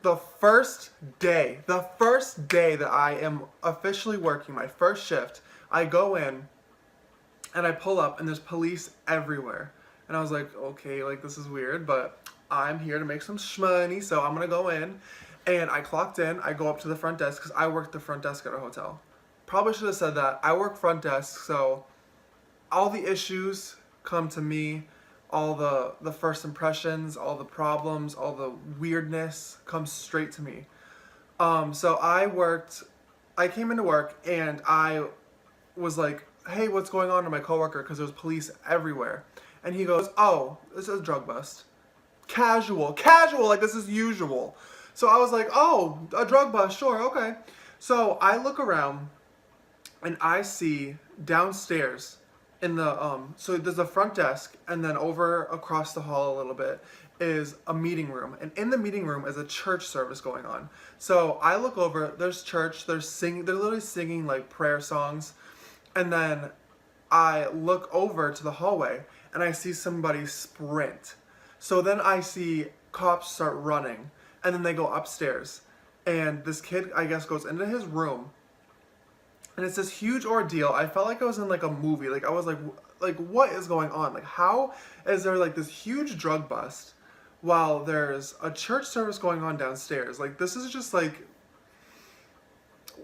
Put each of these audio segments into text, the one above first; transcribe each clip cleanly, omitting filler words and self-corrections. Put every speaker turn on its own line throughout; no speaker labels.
the first day that I am officially working, my first shift, I go in and I pull up and there's police everywhere. And I was like, okay, like this is weird, but I'm here to make some shmoney, so I'm gonna go in. And I clocked in, I go up to the front desk because I work the front desk at a hotel. Probably should have said that. I work front desk, so all the issues come to me, all the first impressions, all the problems, all the weirdness comes straight to me. So I came into work and I was like, hey, what's going on to my coworker? Because there was police everywhere. And he goes, oh, this is a drug bust. Casual, like this is usual. So I was like, oh, a drug bust, sure, okay. So I look around and I see downstairs in the so there's a front desk, and then over across the hall a little bit is a meeting room, and in the meeting room is a church service going on. So I look over, there's church, they're literally singing like prayer songs, and then I look over to the hallway and I see somebody sprint. So then I see cops start running, and then they go upstairs, and this kid, I guess, goes into his room. And it's this huge ordeal. I felt like I was in like a movie. Like I was like what is going on? Like how is there like this huge drug bust while there's a church service going on downstairs? Like this is just like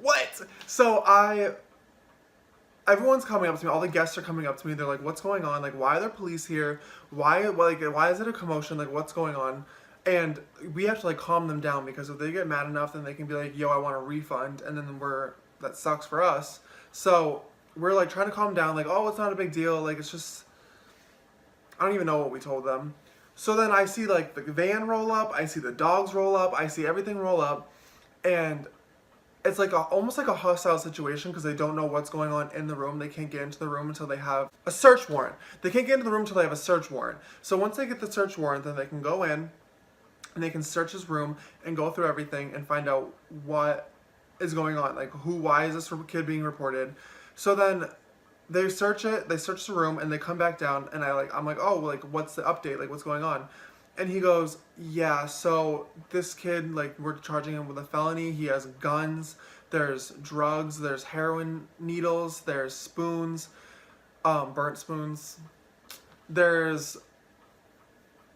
what? So everyone's coming up to me. All the guests are coming up to me. They're like, "What's going on? Like why are there police here? Why is it a commotion? Like what's going on?" And we have to like calm them down, because if they get mad enough, then they can be like, "Yo, I want a refund," and then that sucks for us. So we're like trying to calm down, like, oh, it's not a big deal. Like, it's just, I don't even know what we told them. So then I see like the van roll up, I see the dogs roll up, I see everything roll up, and it's like almost like a hostile situation because they don't know what's going on in the room. They can't get into the room until they have a search warrant. They can't get into the room until they have a search warrant. So once they get the search warrant, then they can go in and they can search his room and go through everything and find out what is going on, like why is this kid being reported. So then they search the room, and they come back down, and I'm like, oh, like what's the update, like what's going on? And he goes, yeah, so this kid, like we're charging him with a felony. He has guns, there's drugs, there's heroin needles, there's spoons, burnt spoons, there's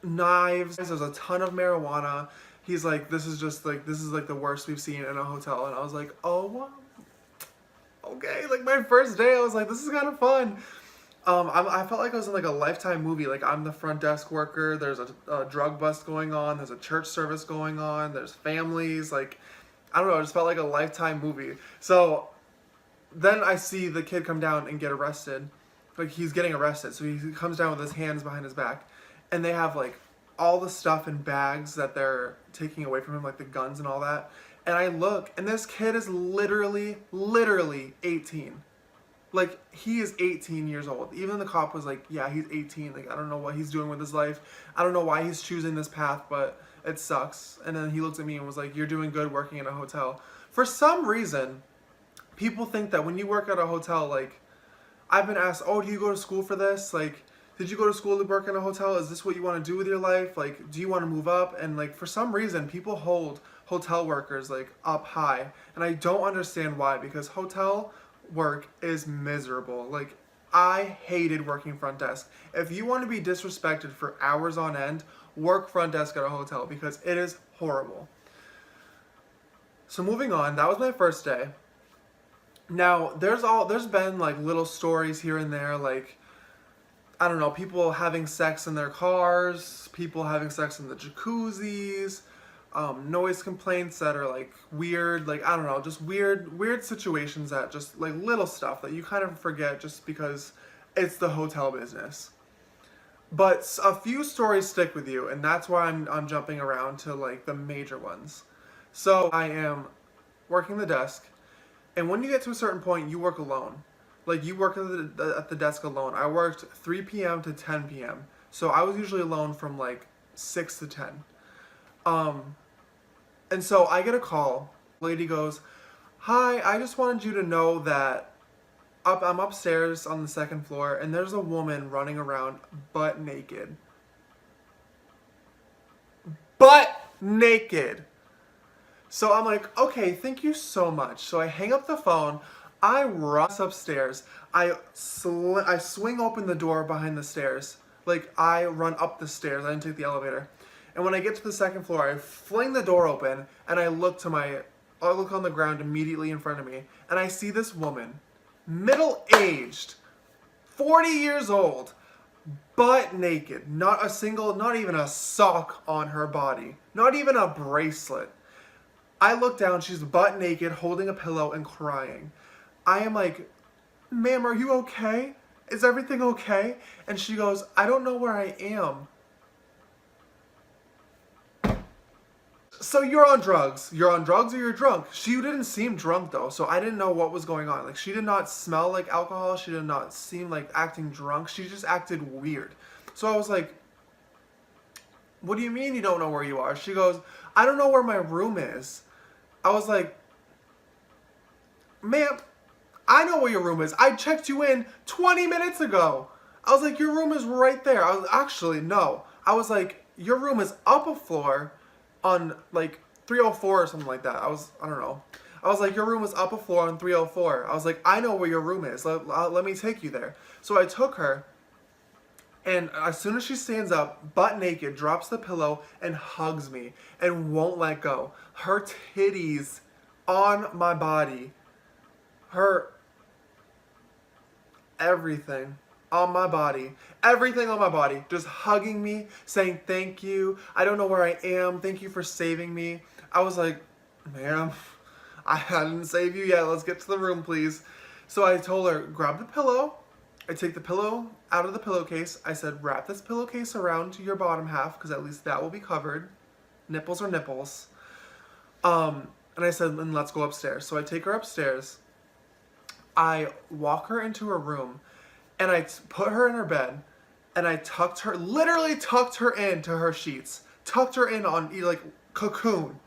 knives, there's a ton of marijuana. He's like, this is like the worst we've seen in a hotel. And I was like, oh, okay. Like my first day, I was like, this is kind of fun. I felt like I was in like a Lifetime movie. Like I'm the front desk worker. There's a drug bust going on. There's a church service going on. There's families. Like, I don't know. I just felt like a Lifetime movie. So then I see the kid come down and get arrested. Like he's getting arrested. So he comes down with his hands behind his back, and they have like all the stuff in bags that they're taking away from him, like the guns and all that. And I look, and this kid is literally 18. Like, he is 18 years old. Even the cop was like, yeah, he's 18. Like, I don't know what he's doing with his life. I don't know why he's choosing this path, but it sucks. And then he looked at me and was like, you're doing good working in a hotel. For some reason, people think that when you work at a hotel, like, I've been asked, oh, do you go to school for this? Like, did you go to school to work in a hotel? Is this what you want to do with your life? Like, do you want to move up? And like, for some reason, people hold hotel workers like up high. And I don't understand why, because hotel work is miserable. Like, I hated working front desk. If you want to be disrespected for hours on end, work front desk at a hotel, because it is horrible. So moving on, that was my first day. Now, there's been like little stories here and there, like, I don't know, people having sex in their cars, people having sex in the jacuzzis, noise complaints that are like weird, like, I don't know, just weird situations that just like little stuff that you kind of forget just because it's the hotel business. But a few stories stick with you, and that's why I'm jumping around to like the major ones. So I am working the desk, and when you get to a certain point, you work alone. Like, you work at the desk alone. I worked 3 p.m. to 10 p.m. So I was usually alone from like 6 to 10. And so I get a call. Lady goes, hi, I just wanted you to know that I'm upstairs on the second floor, and there's a woman running around butt naked. Butt naked! So I'm like, okay, thank you so much. So I hang up the phone. I rush upstairs. I swing open the door behind the stairs. Like, I run up the stairs. I didn't take the elevator. And when I get to the second floor, I fling the door open and I look on the ground immediately in front of me, and I see this woman, middle-aged, 40 years old, butt naked, not even a sock on her body, not even a bracelet. I look down, she's butt naked, holding a pillow and crying. I am like, ma'am, are you okay? Is everything okay? And she goes, I don't know where I am. So you're on drugs. You're on drugs or you're drunk. She didn't seem drunk though, so I didn't know what was going on. Like, she did not smell like alcohol. She did not seem like acting drunk. She just acted weird. So I was like, what do you mean you don't know where you are? She goes, I don't know where my room is. I was like, ma'am, I know where your room is. I checked you in 20 minutes ago. I was like, your room is right there. I was actually, no. I was like, your room is up a floor on like 304 or something like that. I don't know. I was like, your room was up a floor on 304. I was like, I know where your room is. Let me take you there. So I took her, and as soon as she stands up, butt naked, drops the pillow and hugs me and won't let go. Her titties on my body. Her everything on my body. Everything on my body. Just hugging me, saying thank you. I don't know where I am. Thank you for saving me. I was like, ma'am, I didn't save you yet. Let's get to the room, please. So I told her, grab the pillow. I take the pillow out of the pillowcase. I said, wrap this pillowcase around your bottom half, because at least that will be covered. Nipples are nipples. And I said, and let's go upstairs. So I take her upstairs. I walk her into her room, and I put her in her bed, and I literally tucked her into her sheets. Tucked her in on, like, cocoon.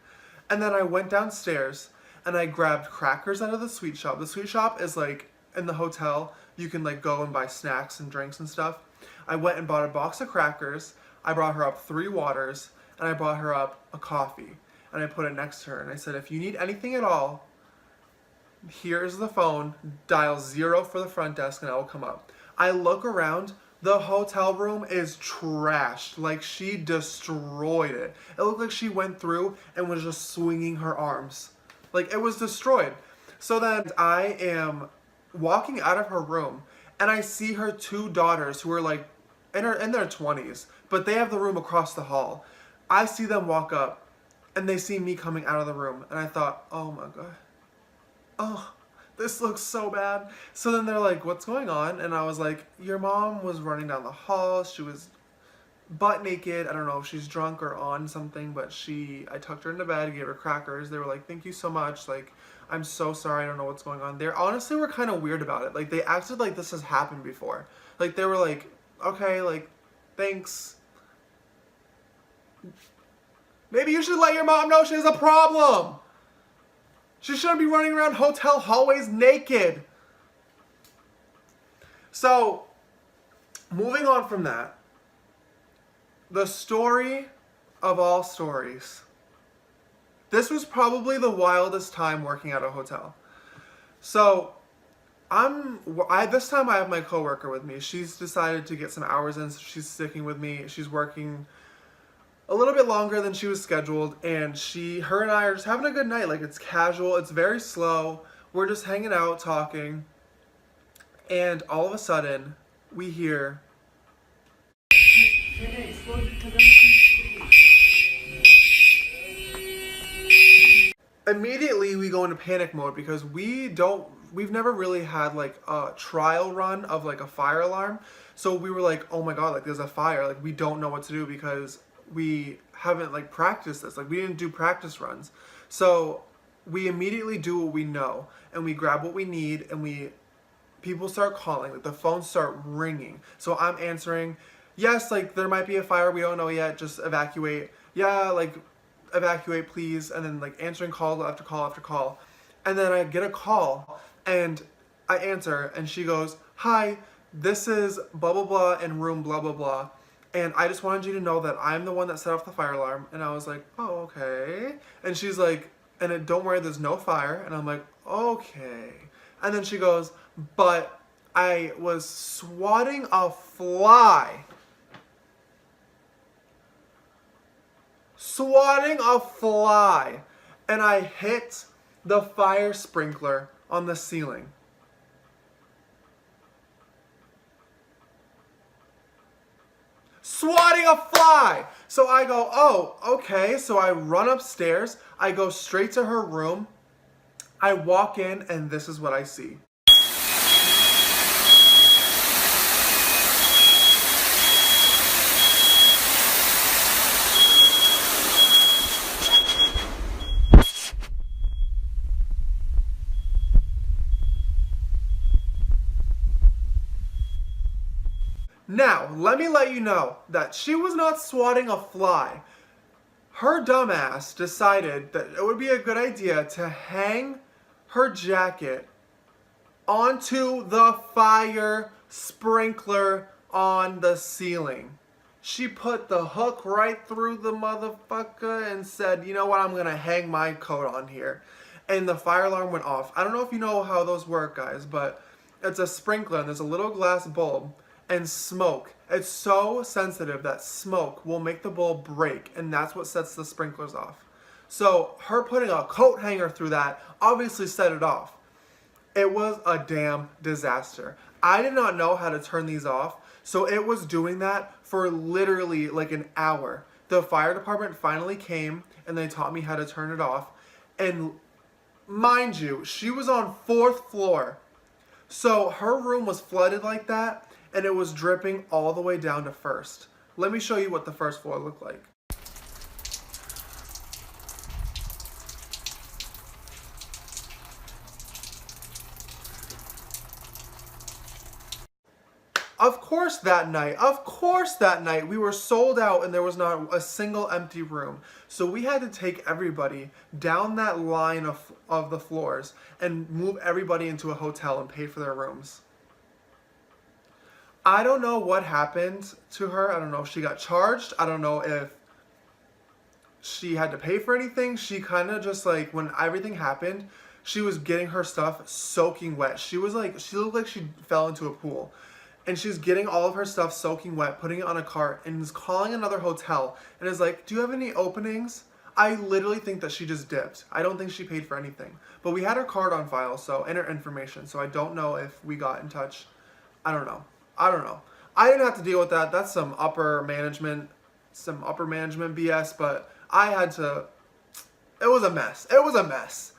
And then I went downstairs, and I grabbed crackers out of the sweet shop. The sweet shop is, like, in the hotel. You can, like, go and buy snacks and drinks and stuff. I went and bought a box of crackers. I brought her up 3 waters, and I brought her up a coffee. And I put it next to her, and I said, if you need anything at all, here's the phone, dial 0 for the front desk and I will come up. I look around, the hotel room is trashed. Like, she destroyed it. It looked like she went through and was just swinging her arms. Like, it was destroyed. So then I am walking out of her room, and I see her 2 daughters who are like in their 20s, but they have the room across the hall. I see them walk up, and they see me coming out of the room, and I thought, oh my God. Oh, this looks so bad. So then they're like, what's going on? And I was like, your mom was running down the hall. She was butt naked. I don't know if she's drunk or on something, but I tucked her into bed, gave her crackers. They were like, thank you so much. Like, I'm so sorry. I don't know what's going on. They honestly were kind of weird about it. Like, they acted like this has happened before. Like, they were like, okay, like, thanks. Maybe you should let your mom know she has a problem. She shouldn't be running around hotel hallways naked. So, moving on from that, the story of all stories. This was probably the wildest time working at a hotel. So, this time I have my coworker with me. She's decided to get some hours in, so she's sticking with me. She's working a little bit longer than she was scheduled, and her and I are just having a good night. Like, it's casual, it's very slow. We're just hanging out, talking, and all of a sudden, we hear immediately we go into panic mode because we've never really had like a trial run of like a fire alarm. So we were like, oh my God, like there's a fire. Like, we don't know what to do because we haven't like practiced this. Like, we didn't do practice runs. So we immediately do what we know, and we grab what we need, and people start calling, like the phones start ringing. So I'm answering, yes, like there might be a fire, we don't know yet, just evacuate. Yeah, like evacuate please. And then like answering call after call after call. And then I get a call, and I answer, and she goes, hi, this is blah blah blah in room blah blah blah, and I just wanted you to know that I'm the one that set off the fire alarm. And I was like, oh, okay. And she's like, And don't worry, there's no fire. And I'm like, okay. And then she goes, but I was swatting a fly. Swatting a fly. And I hit the fire sprinkler on the ceiling. Swatting a fly! So I go, oh, okay. So I run upstairs. I go straight to her room. I walk in, and this is what I see. Now, let me let you know that she was not swatting a fly. Her dumbass decided that it would be a good idea to hang her jacket onto the fire sprinkler on the ceiling. She put the hook right through the motherfucker and said, you know what, I'm gonna hang my coat on here. And the fire alarm went off. I don't know if you know how those work, guys, but it's a sprinkler and there's a little glass bulb and smoke. It's so sensitive that smoke will make the bulb break, and that's what sets the sprinklers off. So her putting a coat hanger through that obviously set it off. It was a damn disaster. I did not know how to turn these off, so it was doing that for literally like an hour. The fire department finally came and they taught me how to turn it off. And mind you, she was on 4th floor. So her room was flooded like that, and it was dripping all the way down to 1st. Let me show you what the 1st floor looked like. Of course that night, we were sold out and there was not a single empty room. So we had to take everybody down that line of the floors and move everybody into a hotel and pay for their rooms. I don't know what happened to her. I don't know if she got charged. I don't know if she had to pay for anything. She kind of just like, when everything happened, she was getting her stuff soaking wet. She looked like she fell into a pool. And she's getting all of her stuff soaking wet, putting it on a cart, and is calling another hotel and is like, do you have any openings? I literally think that she just dipped. I don't think she paid for anything. But we had her card on file, and her information, so I don't know if we got in touch. I don't know. I didn't have to deal with that. That's some upper management BS, but I had to. It was a mess.